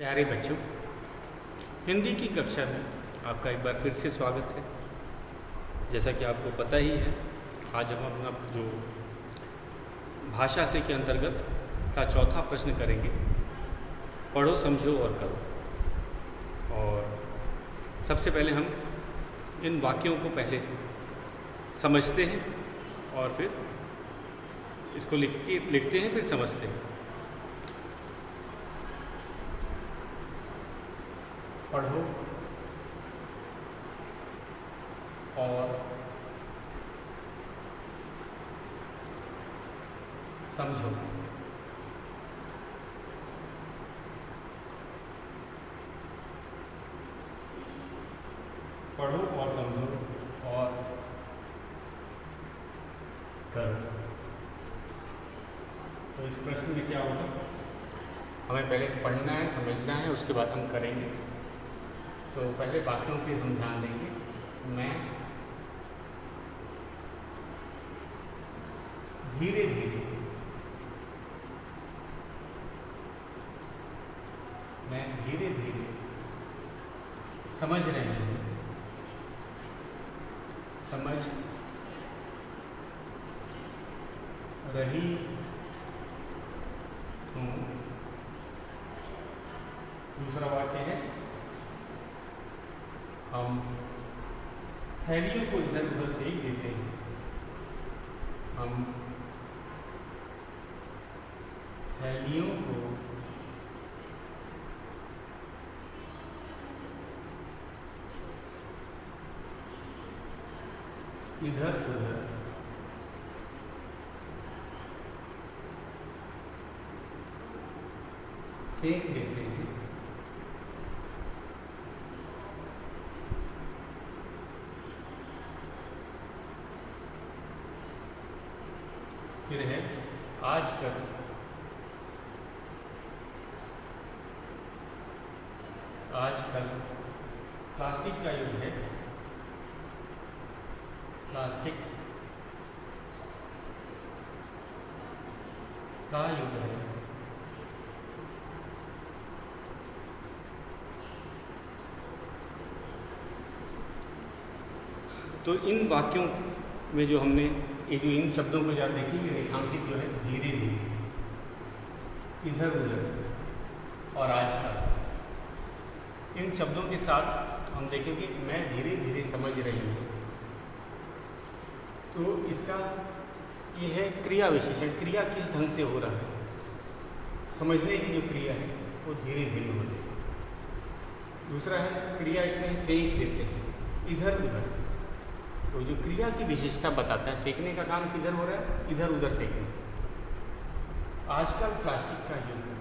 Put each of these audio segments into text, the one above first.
प्यारे बच्चों, हिंदी की कक्षा में आपका एक बार फिर से स्वागत है। जैसा कि आपको पता ही है, आज हम अपना जो भाषा से के अंतर्गत का चौथा प्रश्न करेंगे, पढ़ो समझो और करो। और सबसे पहले हम इन वाक्यों को पहले से समझते हैं और फिर इसको लिखते हैं, फिर समझते हैं। पढ़ो और समझो। पढ़ो और समझो और करो। तो इस प्रश्न में क्या होगा, हमें पहले से पढ़ना है, समझना है, उसके बाद हम करेंगे। तो पहले वाक्यों पे हम ध्यान देंगे। मैं धीरे धीरे, मैं धीरे धीरे समझ रही हूँ, समझ रही हूँ। दूसरा वाक्य है, हम थैलियों को इधर उधर फेंक देते हैं। हम थैलियों को इधर उधर फेंक देते हैं। फिर है आजकल प्लास्टिक का युग है। प्लास्टिक का युग है। तो इन वाक्यों में जो हमने ये जो इन शब्दों को जब देखेंगे, रेखांकित जो है धीरे धीरे, इधर उधर और आजकल, इन शब्दों के साथ हम देखेंगे मैं धीरे धीरे समझ रही हूँ। तो इसका ये है क्रिया विशेषण। क्रिया किस ढंग से हो रहा है, समझने की जो क्रिया है वो धीरे धीरे हो रही है। दूसरा है क्रिया, इसमें फेंक देते हैं, इधर उधर। तो जो क्रिया की विशेषता बताता है, फेंकने का काम किधर हो रहा है, इधर उधर फेंकने। आजकल प्लास्टिक का युग है।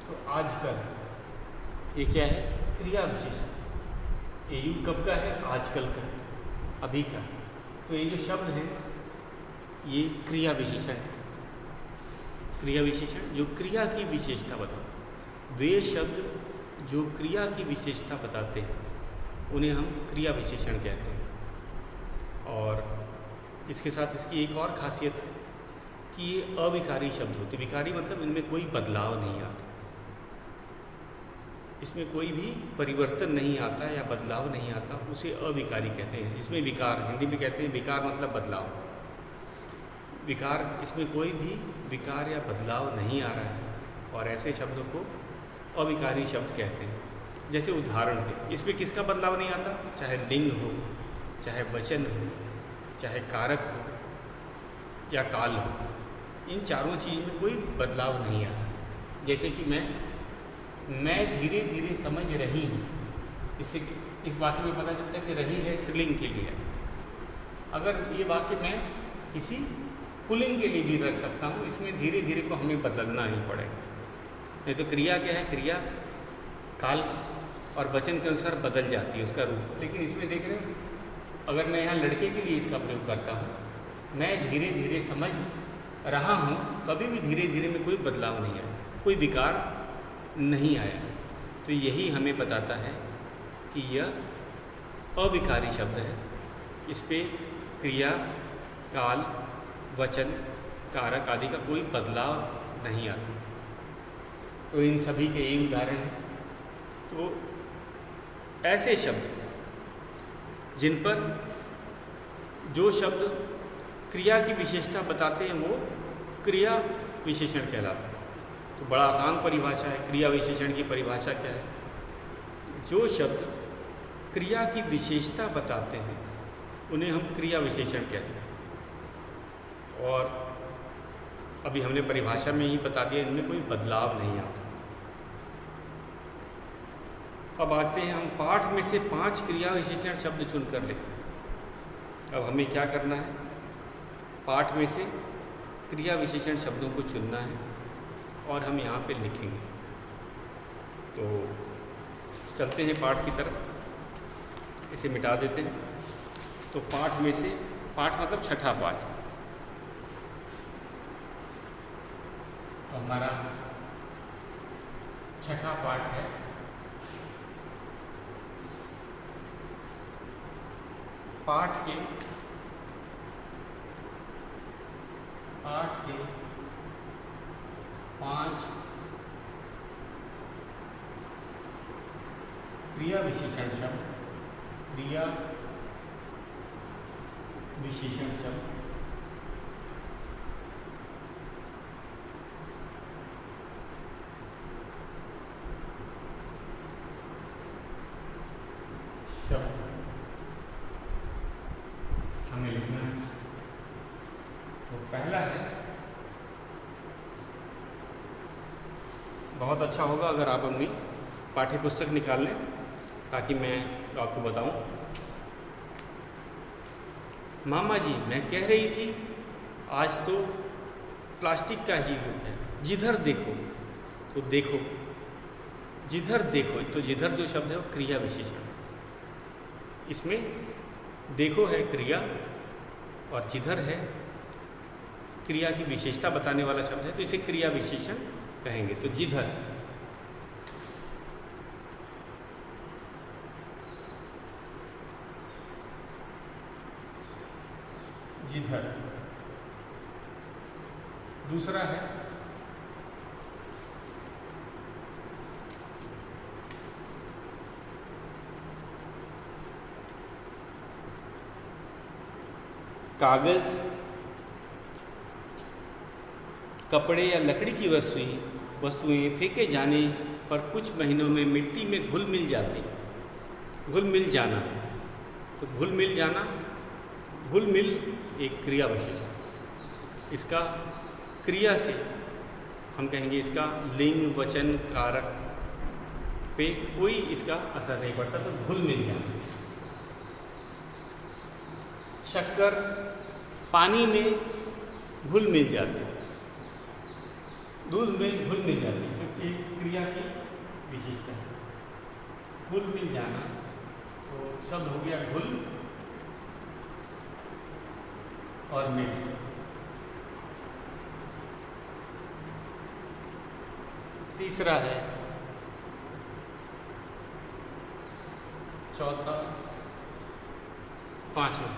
तो आजकल ये क्या है, क्रिया विशेषता। ये युग कब का है, आजकल का, अभी का। तो ये जो शब्द है ये क्रिया विशेषण है। क्रिया विशेषण जो क्रिया की विशेषता बताता है। वे शब्द जो क्रिया की विशेषता बताते हैं उन्हें हम क्रिया विशेषण कहते हैं। और इसके साथ इसकी एक और खासियत है कि ये अविकारी शब्द होते। विकारी मतलब इनमें कोई बदलाव नहीं आता, इसमें कोई भी परिवर्तन नहीं आता या बदलाव नहीं आता, उसे अविकारी कहते हैं। इसमें विकार, हिंदी में कहते हैं विकार मतलब बदलाव। विकार, इसमें कोई भी विकार या बदलाव नहीं आ रहा है, और ऐसे शब्दों को अविकारी शब्द कहते हैं। जैसे उदाहरण के, इसमें किसका बदलाव नहीं आता, चाहे लिंग हो, चाहे वचन हो, चाहे कारक हो या काल हो, इन चारों चीज़ में कोई बदलाव नहीं आता। जैसे कि मैं धीरे धीरे समझ रही हूँ, इससे इस वाक्य में पता चलता है कि रही है स्त्रीलिंग के लिए। अगर ये वाक्य मैं किसी पुल्लिंग के लिए भी रख सकता हूँ, इसमें धीरे धीरे को हमें बदलना नहीं पड़ेगा। नहीं तो क्रिया क्या है, क्रिया काल और वचन के अनुसार बदल जाती है उसका रूप। लेकिन इसमें देख रहे हैं, अगर मैं यहाँ लड़के के लिए इसका प्रयोग करता हूँ, मैं धीरे धीरे समझ रहा हूँ, कभी भी धीरे धीरे में कोई बदलाव नहीं आया, कोई विकार नहीं आया। तो यही हमें बताता है कि यह अविकारी शब्द है। इस पे क्रिया, काल, वचन, कारक आदि का कोई बदलाव नहीं आता। तो इन सभी के यही उदाहरण हैं। तो ऐसे शब्द जिन पर जो शब्द क्रिया की विशेषता बताते हैं वो क्रिया विशेषण कहलाते हैं। तो बड़ा आसान परिभाषा है। क्रिया विशेषण की परिभाषा क्या है? जो शब्द क्रिया की विशेषता बताते हैं उन्हें हम क्रिया विशेषण कहते हैं। और अभी हमने परिभाषा में ही बता दिया, इनमें कोई बदलाव नहीं आता। अब आते हैं हम पाठ में से 5 क्रिया विशेषण शब्द चुन कर लेते हैं। अब हमें क्या करना है? पाठ में से क्रिया विशेषण शब्दों को चुनना है और हम यहाँ पे लिखेंगे। तो चलते हैं पाठ की तरफ, इसे मिटा देते हैं। तो पाठ में से, पाठ मतलब छठा पाठ, तो हमारा छठा पाठ है पाठ के 5 क्रिया विशेषण शब्द, क्रिया विशेषण शब्द हमें लिखना है। तो पहला है, बहुत अच्छा होगा अगर आप अपनी पाठ्य पुस्तक निकाल लें ताकि मैं आपको बताऊं। मामा जी, मैं कह रही थी आज तो प्लास्टिक का ही युग है। जिधर देखो, तो देखो, जिधर देखो, तो जिधर जो शब्द है वो क्रिया विशेषण। इसमें देखो है क्रिया और जिधर है क्रिया की विशेषता बताने वाला शब्द है, तो इसे क्रिया विशेषण कहेंगे। तो जिधर, जिधर। दूसरा है कागज, कपड़े या लकड़ी की वस्तुएं फेंके जाने पर कुछ महीनों में मिट्टी में घुल मिल जाती। घुल मिल जाना, तो घुल मिल जाना, घुल मिल एक क्रिया विशेषण। इसका क्रिया से हम कहेंगे इसका लिंग वचन कारक पे कोई इसका असर नहीं पड़ता, तो घुल मिल जाना। शक्कर पानी में घुल मिल जाती, दूध में घुल मिल जाती, क्योंकि एक क्रिया की विशेषता है। घुल मिल जाना, तो शब्द हो गया घुल और मिल। तीसरा है, चौथा, पांचवा,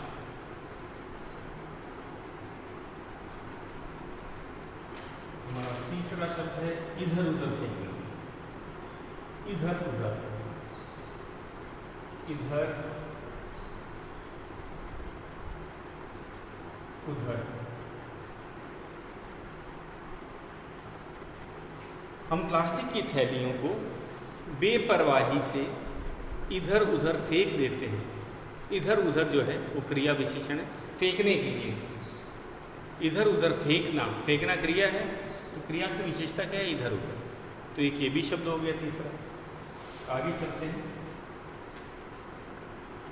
हमारा तीसरा शब्द है इधर उधर फेंकना। इधर उधर, इधर उधर। हम प्लास्टिक की थैलियों को बेपरवाही से इधर उधर फेंक देते हैं। इधर उधर जो है वो क्रिया विशेषण है, फेंकने के लिए। इधर उधर फेंकना, फेंकना क्रिया है, तो क्रिया की विशेषता क्या है? इधर उधर। तो एक ये भी शब्द हो गया तीसरा। आगे चलते हैं।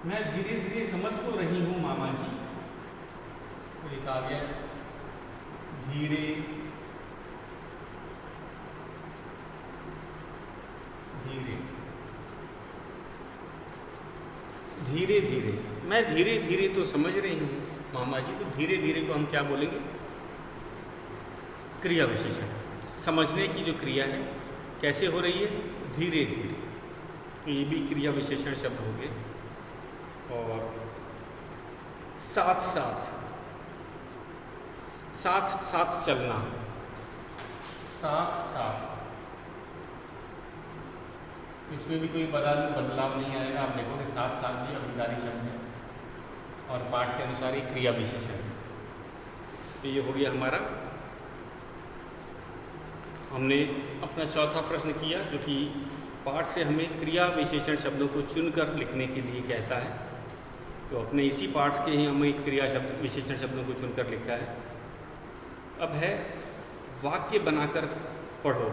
मैं धीरे धीरे समझ तो रही हूँ मामा जी। तो एक आ गया धीरे धीरे, धीरे धीरे। मैं धीरे धीरे तो समझ रही हूँ मामा जी। तो धीरे धीरे को हम क्या बोलेंगे? क्रिया विशेषण। समझने की जो क्रिया है कैसे हो रही है? धीरे धीरे। तो ये भी क्रिया विशेषण शब्द हो गए। और साथ साथ, साथ साथ चलना, साथ साथ। इसमें भी कोई बदलाव नहीं आएगा। आप देखोगे साथ साथ भी अभिकारी शब्द है और पाठ के अनुसार ही क्रिया विशेषण है। तो ये हो गया हमारा। हमने अपना चौथा प्रश्न किया जो कि पाठ से हमें क्रिया विशेषण शब्दों को चुनकर लिखने के लिए कहता है। तो अपने इसी पाठ के ही हमें क्रिया शब्द विशेषण शब्दों को चुनकर लिखा है। अब है वाक्य बनाकर पढ़ो।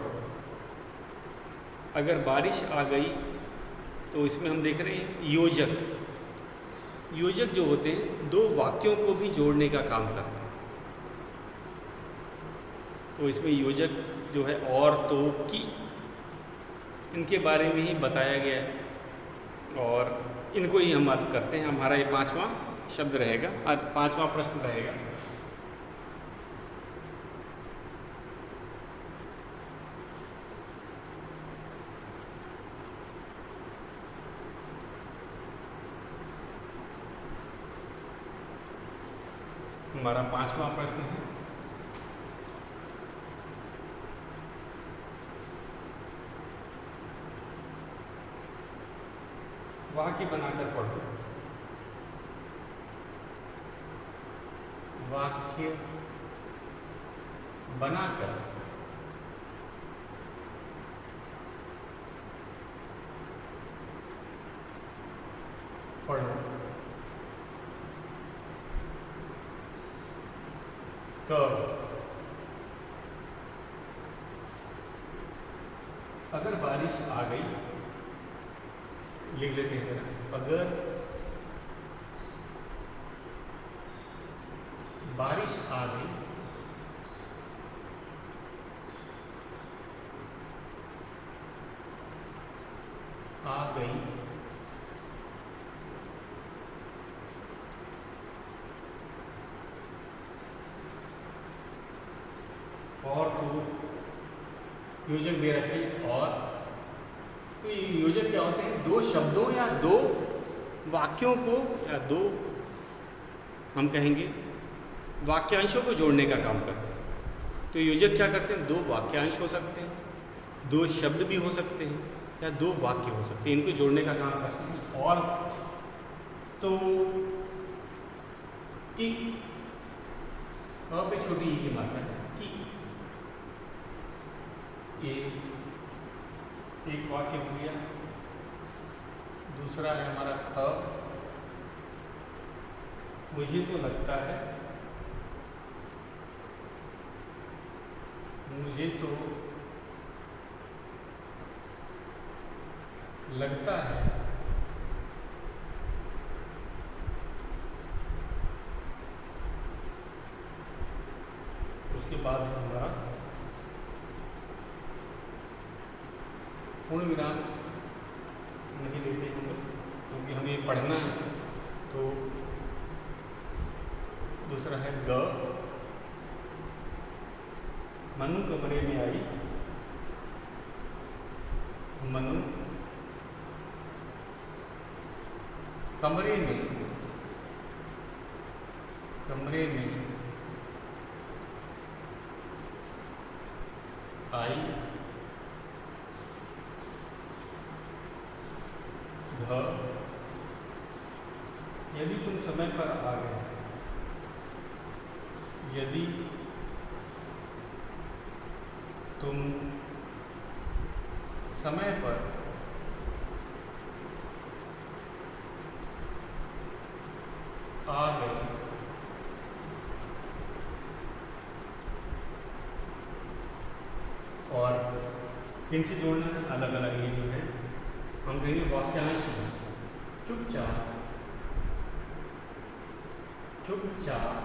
अगर बारिश आ गई तो इसमें हम देख रहे हैं योजक। योजक जो होते हैं दो वाक्यों को भी जोड़ने का काम करते हैं। तो इसमें योजक जो है और, तो, की, इनके बारे में ही बताया गया है और इनको ही हम बात करते हैं। हमारा ये 5वां शब्द रहेगा और 5वां प्रश्न रहेगा। हमारा 5वां प्रश्न है वाक्य बनाकर पढ़ो। वाक्य बनाकर पढ़ो। अगर बारिश आ गई, लिख लेते हैं। अगर बारिश आ गई और, तो योजक दे रखे और। तो ये योजक क्या होते हैं? दो शब्दों या दो वाक्यों को या दो हम कहेंगे वाक्यांशों को जोड़ने का काम करते हैं। तो योजक क्या करते हैं? दो वाक्यांश हो सकते हैं, दो शब्द भी हो सकते हैं या दो वाक्य हो सकते हैं, इनको जोड़ने का काम करते हैं। और तो की पे छोटी ई की मात्रा है की। ये एक वाक्य हो गया। दूसरा है हमारा ख। मुझे तो लगता है, मुझे तो लगता है। उसके बाद है हमारा पूर्ण विराम नहीं देते हम लोग क्योंकि हमें पढ़ना है। तो दूसरा है ग। मनु कमरे में आई, मनु कमरे में आई। घ। यदि तुम समय पर आ गए, यदि तुम समय पर आ गए, और किन से जोड़ना है? अलग अलग ये जो है हम कहेंगे वाक्यांश है। चुपचाप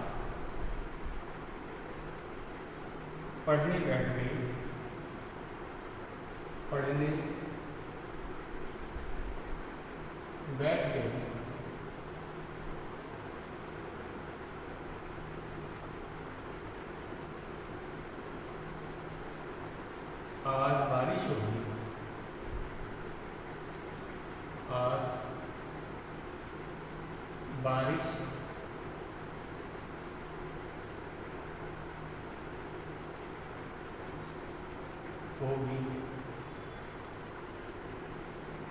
पढ़ने बैठ गई, पढ़ने बैठ गई। आज बारिश होगी, आज बारिश होगी।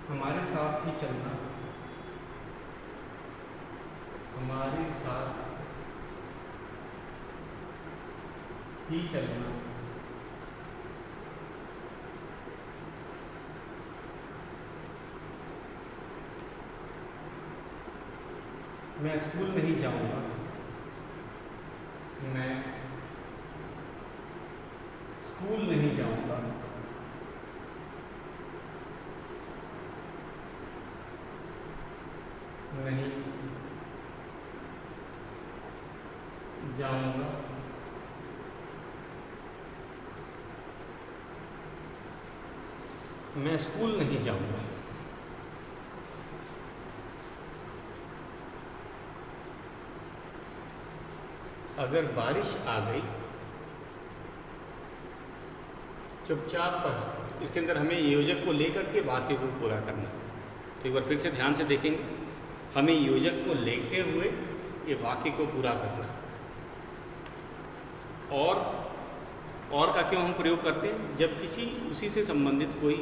हमारे साथ ही चलना, हमारे साथ ही चलना, मैं स्कूल नहीं जाऊंगा, मैं स्कूल नहीं जाऊंगा, नहीं जाऊंगा, मैं स्कूल नहीं जाऊंगा। अगर बारिश आ गई, चुपचाप पढ़। इसके अंदर हमें योजक को लेकर के वाक्य को पूरा करना। तो एक बार फिर से ध्यान से देखेंगे, हमें योजक को लेते हुए ये वाक्य को पूरा करना। और का क्यों हम प्रयोग करते हैं? जब किसी उसी से संबंधित कोई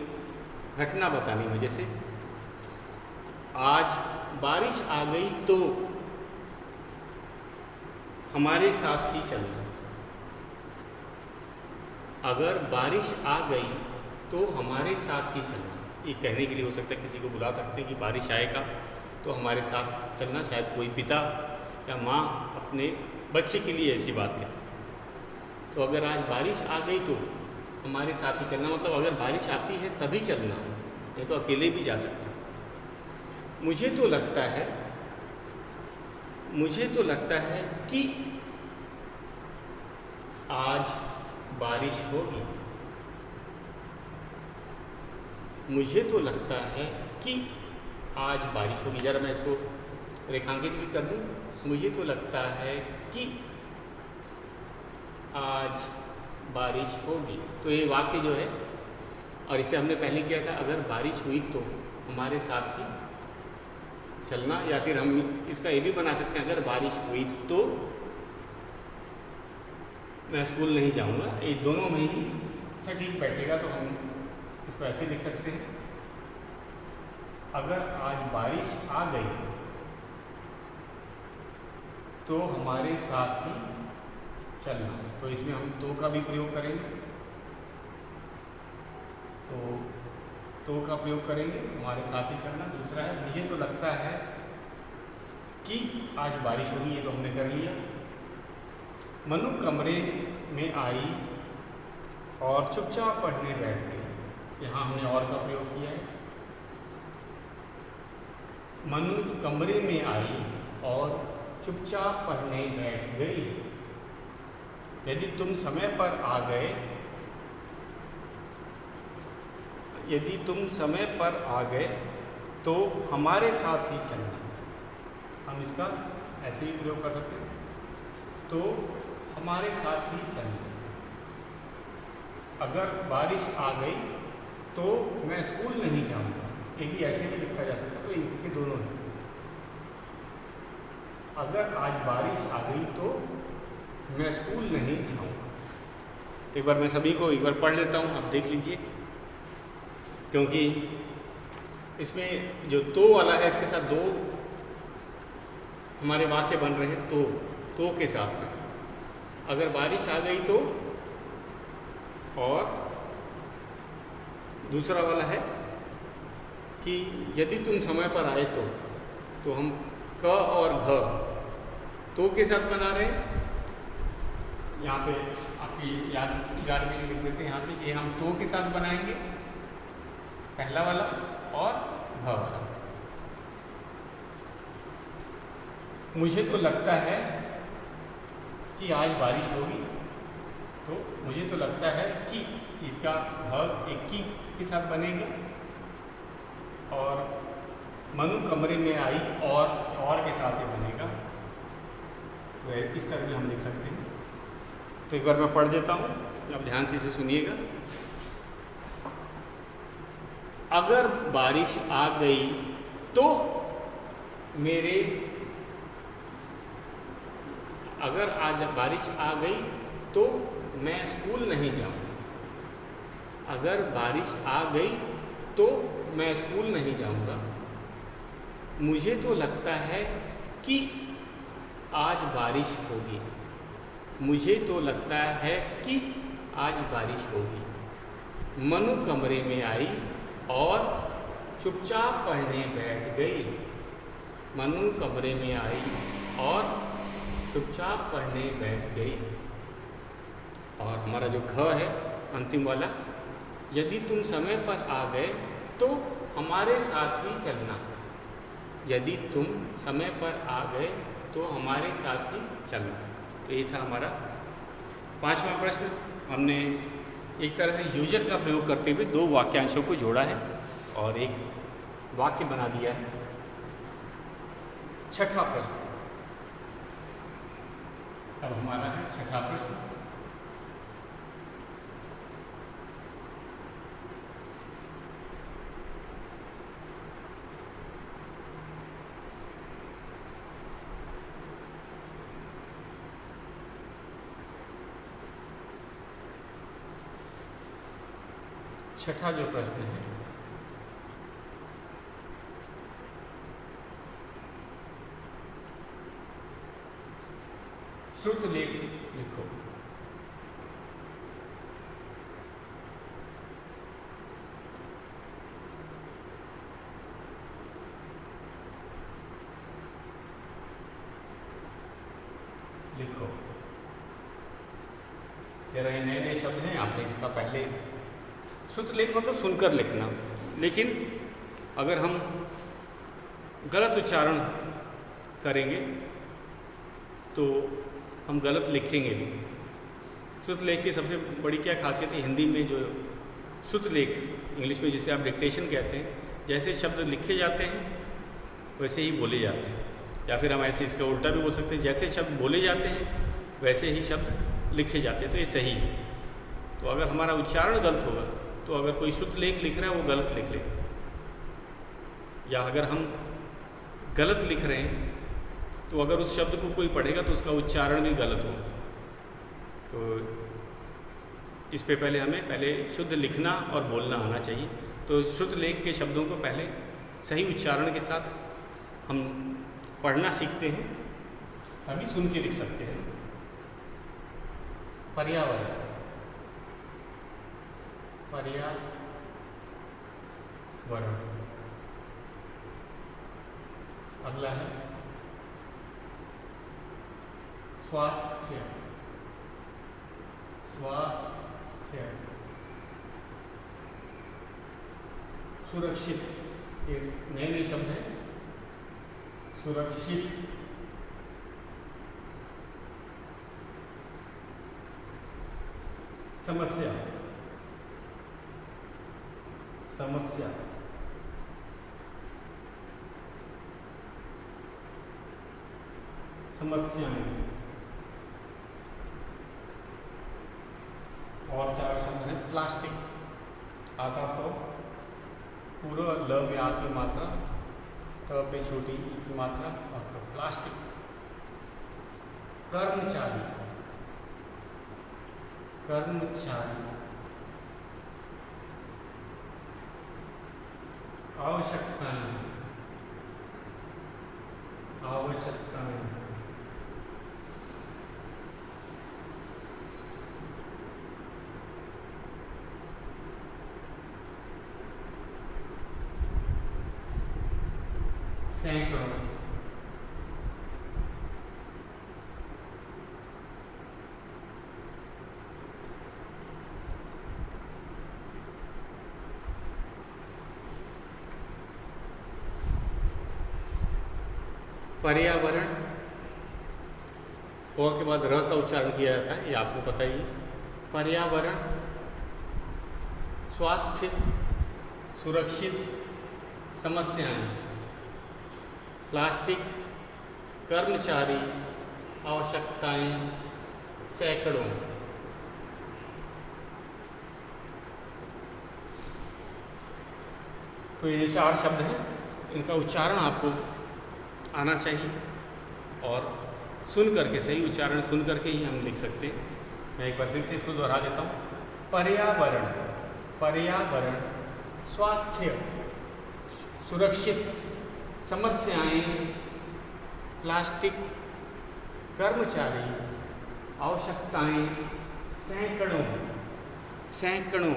घटना बतानी हो, जैसे आज बारिश आ गई तो हमारे साथ ही चलना। अगर बारिश आ गई तो हमारे साथ ही चलना, ये कहने के लिए हो सकता है, किसी को बुला सकते हैं कि बारिश आएगा तो हमारे साथ चलना। शायद कोई पिता या माँ अपने बच्चे के लिए ऐसी बात कहे। तो अगर आज बारिश आ गई तो हमारे साथ ही चलना, मतलब अगर बारिश आती है तभी चलना, नहीं तो अकेले भी जा सकते हैं। मुझे तो लगता है कि आज बारिश होगी। मुझे तो लगता है कि आज बारिश होगी। जरा मैं इसको रेखांकित भी कर दूं। मुझे तो लगता है कि आज बारिश होगी। तो ये वाक्य जो है, और इसे हमने पहले किया था, अगर बारिश हुई तो हमारे साथ ही चलना, या फिर हम इसका ये भी बना सकते हैं, अगर बारिश हुई तो मैं स्कूल नहीं जाऊंगा। ये दोनों में ही सटीक बैठेगा, तो हम इसको ऐसे लिख सकते हैं, अगर आज बारिश आ गई तो हमारे साथ ही चलना। तो इसमें हम तो का भी प्रयोग करेंगे, तो का प्रयोग करेंगे, हमारे साथ ही चलना। दूसरा है, मुझे तो लगता है कि आज बारिश होगी, ये तो हमने कर लिया। मनु कमरे में आई और चुपचाप पढ़ने बैठ गई। यहाँ हमने और का प्रयोग किया है। मनु कमरे में आई और चुपचाप पढ़ने बैठ गई। यदि तुम समय पर आ गए, यदि तुम समय पर आ गए तो हमारे साथ ही चलना। हम इसका ऐसे भी प्रयोग कर सकते हैं, तो हमारे साथ ही चलना। अगर बारिश आ गई तो मैं स्कूल नहीं जाऊंगा, ये भी ऐसे भी लिखा जा सकता है। तो इनके दोनों हैं। अगर आज बारिश आ गई तो मैं स्कूल नहीं जाऊंगा। एक बार मैं सभी को एक बार पढ़ लेता हूँ, आप देख लीजिए, क्योंकि इसमें जो तो वाला है, इसके साथ दो हमारे वाक्य बन रहे हैं, तो के साथ में। अगर बारिश आ गई तो, और दूसरा वाला है कि यदि तुम समय पर आए तो हम क और घ तो के साथ बना रहे हैं। यहाँ पे आपकी यादगार में लिख देते हैं, यहाँ पे ये हम तो के साथ बनाएंगे, पहला वाला और घ वाला। मुझे तो लगता है कि आज बारिश होगी, तो मुझे तो लगता है कि इसका घ एक की के साथ बनेगा। और मनु कमरे में आई और के साथ ही बनेगा। तो इस तरह भी हम लिख सकते हैं। तो एक बार मैं पढ़ देता हूँ, आप ध्यान से इसे सुनिएगा। अगर बारिश आ गई तो अगर आज बारिश आ गई तो मैं स्कूल नहीं जाऊँ। अगर बारिश आ गई तो मैं स्कूल नहीं जाऊंगा। मुझे तो लगता है कि आज बारिश होगी। मुझे तो लगता है कि आज बारिश होगी। मनु कमरे में आई और चुपचाप पढ़ने बैठ गई। मनु कमरे में आई और चुपचाप पढ़ने बैठ गई। और हमारा जो घ है अंतिम वाला, यदि तुम समय पर आ गए तो हमारे साथ ही चलना। यदि तुम समय पर आ गए तो हमारे साथ ही चलना। तो ये था हमारा 5वां प्रश्न। हमने एक तरह से योजक का प्रयोग करते हुए 2 वाक्यांशों को जोड़ा है और एक वाक्य बना दिया है। 6ठा प्रश्न अब हमारा है 6ठा प्रश्न। छठा जो प्रश्न है, श्रुत लेख लिखो। लिखो। ये नए नए शब्द हैं, आपने इसका पहले श्रुत लेख मतलब सुनकर लिखना, लेकिन अगर हम गलत उच्चारण करेंगे तो हम गलत लिखेंगे भी। श्रुत लेख की सबसे बड़ी क्या खासियत है, हिंदी में जो श्रुत लेख, इंग्लिश में जिसे आप डिक्टेशन कहते हैं, जैसे शब्द लिखे जाते हैं वैसे ही बोले जाते हैं, या फिर हम ऐसे इसका उल्टा भी बोल सकते हैं, जैसे शब्द बोले जाते हैं वैसे ही शब्द लिखे जाते हैं। तो ये सही है। तो अगर हमारा उच्चारण गलत होगा तो अगर कोई शुद्ध लेख लिख रहा है वो गलत लिख लेगा, या अगर हम गलत लिख रहे हैं तो अगर उस शब्द को कोई पढ़ेगा तो उसका उच्चारण भी गलत हो। तो इस पे पहले हमें शुद्ध लिखना और बोलना आना चाहिए। तो शुद्ध लेख के शब्दों को पहले सही उच्चारण के साथ हम पढ़ना सीखते हैं, तभी सुन के लिख सकते हैं। पर्यावरण, पर्यावरण। अगला है स्वास्थ्य, स्वास्थ्य। सुरक्षित, एक नए नए शब्द है, सुरक्षित। समस्या, समस्या। समस्याएं। और 4 शब्द हैं। प्लास्टिक, आधा तो पूरा ल में आ की मात्रा, ट पे छोटी ई की मात्रा, और प्लास्टिक। कर्मचारी, कर्मचारी। आवश्यकताएं, आवश्यकताएं। सैकड़ों, पर्यावरण। प के बाद र का उच्चारण किया जाता है, ये आपको पता ही है। पर्यावरण, स्वास्थ्य, सुरक्षित, समस्याएं, प्लास्टिक, कर्मचारी, आवश्यकताएं, सैकड़ों। तो ये 4 शब्द हैं, इनका उच्चारण आपको आना चाहिए और सुन करके, सही उच्चारण सुन करके ही हम लिख सकते हैं। मैं एक बार फिर से इसको दोहरा देता हूँ। पर्यावरण, पर्यावरण, स्वास्थ्य, सुरक्षित, समस्याएं, प्लास्टिक, कर्मचारी, आवश्यकताएं, सैकड़ों।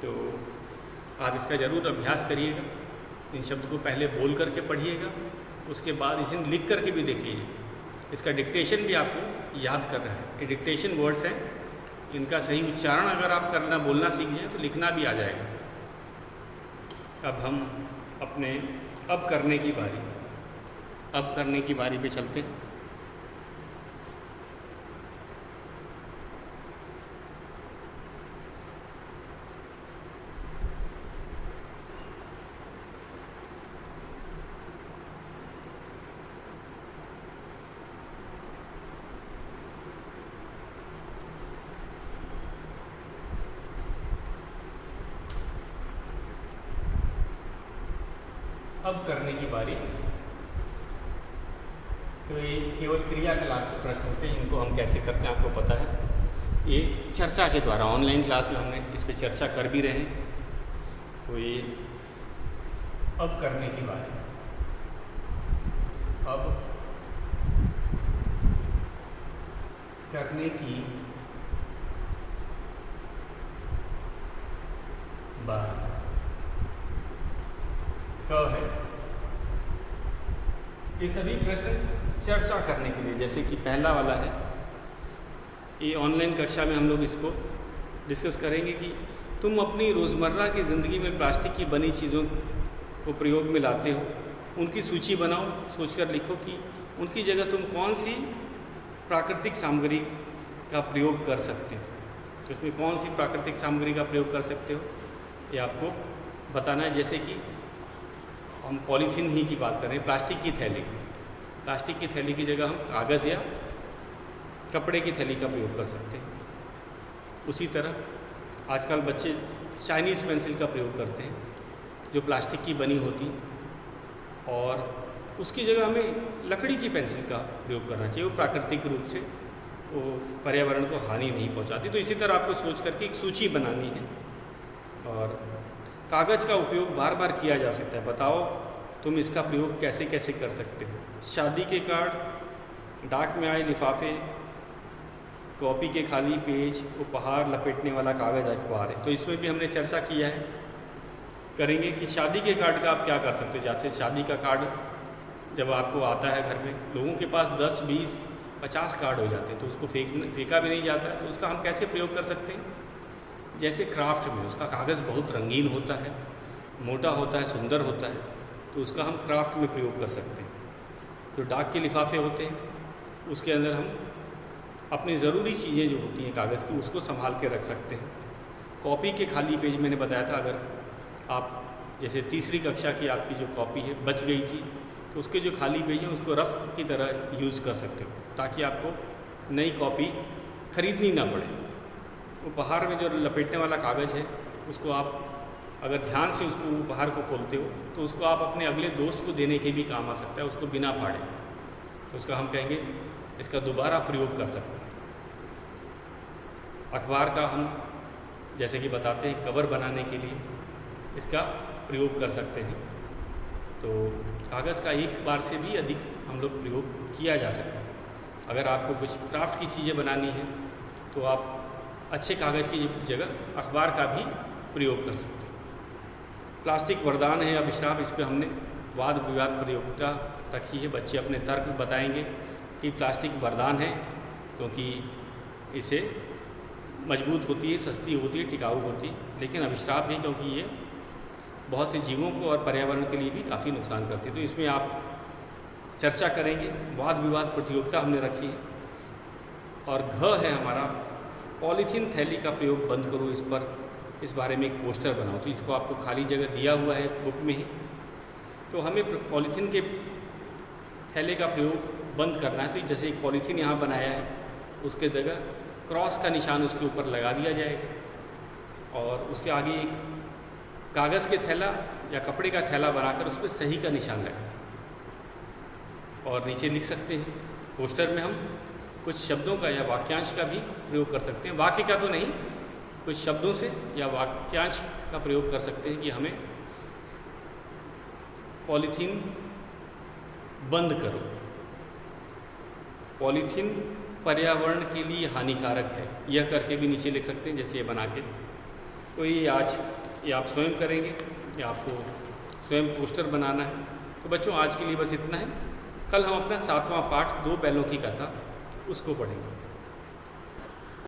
तो आप इसका ज़रूर अभ्यास करिएगा। इन शब्द को पहले बोल करके पढ़िएगा, उसके बाद इसे लिख करके भी देखिए। इसका डिक्टेशन भी आपको याद करना है। ये डिक्टेशन वर्ड्स हैं, इनका सही उच्चारण अगर आप करना बोलना सीख जाएं तो लिखना भी आ जाएगा। अब हम अपने अब करने की बारी पे चलते हैं। अब करने की बारी। तो ये केवल क्रियाकलाप के प्रश्न होते हैं, इनको हम कैसे करते हैं आपको पता है। ये चर्चा के द्वारा ऑनलाइन क्लास में हमने इस पर चर्चा कर भी रहे हैं। तो ये अब करने की बारी। अब करने की बारी क है। ये सभी प्रश्न चर्चा करने के लिए, जैसे कि पहला वाला है, ये ऑनलाइन कक्षा में हम लोग इसको डिस्कस करेंगे कि तुम अपनी रोज़मर्रा की ज़िंदगी में प्लास्टिक की बनी चीज़ों को प्रयोग में लाते हो, उनकी सूची बनाओ, सोचकर लिखो कि उनकी जगह तुम कौन सी प्राकृतिक सामग्री का प्रयोग कर सकते हो। तो इसमें कौन सी प्राकृतिक सामग्री का प्रयोग कर सकते हो ये आपको बताना है। जैसे कि हम पॉलीथीन ही की बात करें, प्लास्टिक की थैली की जगह हम कागज़ या कपड़े की थैली का प्रयोग कर सकते हैं। उसी तरह आजकल बच्चे चाइनीज़ पेंसिल का प्रयोग करते हैं जो प्लास्टिक की बनी होती, और उसकी जगह हमें लकड़ी की पेंसिल का प्रयोग करना चाहिए। वो प्राकृतिक रूप से वो पर्यावरण को हानि नहीं पहुंचाती। तो इसी तरह आपको सोच करके एक सूची बनानी है। और कागज़ का उपयोग बार बार किया जा सकता है, बताओ तुम इसका प्रयोग कैसे कैसे कर सकते हो। शादी के कार्ड, डाक में आए लिफाफे, कॉपी के खाली पेज, उपहार लपेटने वाला कागज़ अखबार है। तो इसमें भी हमने चर्चा किया है, करेंगे कि शादी के कार्ड का आप क्या कर सकते हो। जैसे शादी का कार्ड जब आपको आता है घर में, लोगों के पास 10, 20, 50 कार्ड हो जाते हैं, तो उसको फेंका भी नहीं जाता है। तो उसका हम कैसे प्रयोग कर सकते हैं। जैसे क्राफ्ट में उसका कागज़ बहुत रंगीन होता है, मोटा होता है, सुंदर होता है, तो उसका हम क्राफ्ट में प्रयोग कर सकते हैं। तो डाक के लिफाफे होते हैं, उसके अंदर हम अपनी ज़रूरी चीज़ें जो होती हैं कागज़ की, उसको संभाल के रख सकते हैं। कॉपी के खाली पेज मैंने बताया था, अगर आप जैसे तीसरी कक्षा की आपकी जो कॉपी है बच गई थी, तो उसके जो खाली पेज हैं उसको रफ की तरह यूज़ कर सकते हो, ताकि आपको नई कॉपी खरीदनी ना पड़े। उपहार में जो लपेटने वाला कागज़ है, उसको आप अगर ध्यान से उसको उपहार को खोलते हो तो उसको आप अपने अगले दोस्त को देने के भी काम आ सकता है, उसको बिना फाड़े। तो उसका हम कहेंगे इसका दोबारा प्रयोग कर सकते हैं। अखबार का हम जैसे कि बताते हैं कवर बनाने के लिए इसका प्रयोग कर सकते हैं। तो कागज़ का एक बार से भी अधिक हम लोग प्रयोग किया जा सकता है। अगर आपको कुछ क्राफ्ट की चीज़ें बनानी है तो आप अच्छे कागज़ की जगह अखबार का भी प्रयोग कर सकते हैं। प्लास्टिक वरदान है या अभिशाप, इस पर हमने वाद विवाद प्रयोगता रखी है। बच्चे अपने तर्क बताएंगे कि प्लास्टिक वरदान है क्योंकि इसे मजबूत होती है, सस्ती होती है, टिकाऊ होती है, लेकिन अभिशाप भी क्योंकि ये बहुत से जीवों को और पर्यावरण के लिए भी काफ़ी नुकसान करती है। तो इसमें आप चर्चा करेंगे। वाद विवाद प्रतियोगिता हमने रखी है। और घ है हमारा, पॉलीथीन थैली का प्रयोग बंद करो। इस बारे में एक पोस्टर बनाओ। तो इसको आपको खाली जगह दिया हुआ है बुक में ही, तो हमें पॉलीथीन के थैले का प्रयोग बंद करना है। तो जैसे एक पॉलीथीन यहाँ बनाया है, उसके जगह क्रॉस का निशान उसके ऊपर लगा दिया जाएगा, और उसके आगे एक कागज़ के थैला या कपड़े का थैला बनाकर उस पर सही का निशान लगा, और नीचे लिख सकते हैं। पोस्टर में हम कुछ शब्दों का या वाक्यांश का भी प्रयोग कर सकते हैं। वाक्य का तो नहीं, कुछ शब्दों से या वाक्यांश का प्रयोग कर सकते हैं कि हमें पॉलीथीन बंद करो, पॉलीथीन पर्यावरण के लिए हानिकारक है, यह करके भी नीचे लिख सकते हैं, जैसे ये बना के। तो ये आज ये आप स्वयं करेंगे, या आपको स्वयं पोस्टर बनाना है। तो बच्चों आज के लिए बस इतना है। कल हम अपना 7वां पाठ 2 बैलों की कथा उसको पढ़ेंगे।